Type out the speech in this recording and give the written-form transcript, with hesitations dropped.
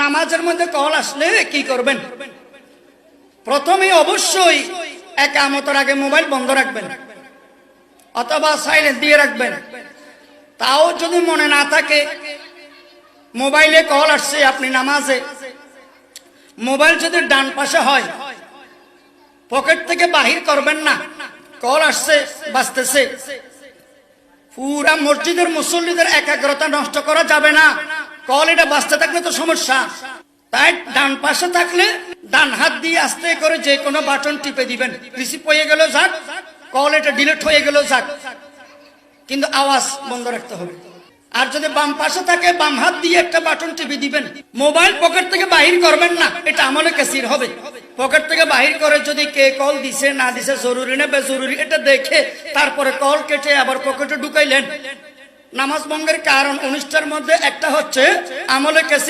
নামাজের মধ্যে কল আসলে কি করবেন? প্রথমে অবশ্যই ইকামতের আগে মোবাইল বন্ধ রাখবেন অথবা সাইলেন্ট দিয়ে রাখবেন। তাও যদি মনে না থাকে মোবাইলে কল আসছে, আপনি নামাজে, মোবাইল যদি ডান পাশে হয় পকেট থেকে বাহির করবেন না। কল আসছে, বাজতেছে, পুরা মসজিদের মুসল্লিদের একাগ্রতা নষ্ট করা যাবে না। কল এটা বাজতে থাকলে তো সমস্যা। তাই ডান পাশে থাকলে ডান হাত দিয়ে আস্তে করে যে কোনো বাটন টিপে দিবেন। রিসিভ হয়ে গেল যাক, কল এটা ডিলিট হয়ে গেল যাক, কিন্তু আওয়াজ বন্ধ রাখতে হবে। আর যদি বাম পাশে থাকে বাম হাত দিয়ে একটা বাটন টিপে দিবেন। মোবাইল পকেট থেকে বাহির করবেন না, এটা আমলে কাসির হবে। পকেট থেকে বাহির করে যদি কে কল দিছে না দিছে, জরুরি না বেজরুরি, এটা দেখে তারপরে কল কেটে আবার পকেটে ঢুকাইলেন। নামাজ ভঙ্গের কারণ 19টার মধ্যে একটা হচ্ছে আমলে কাসির।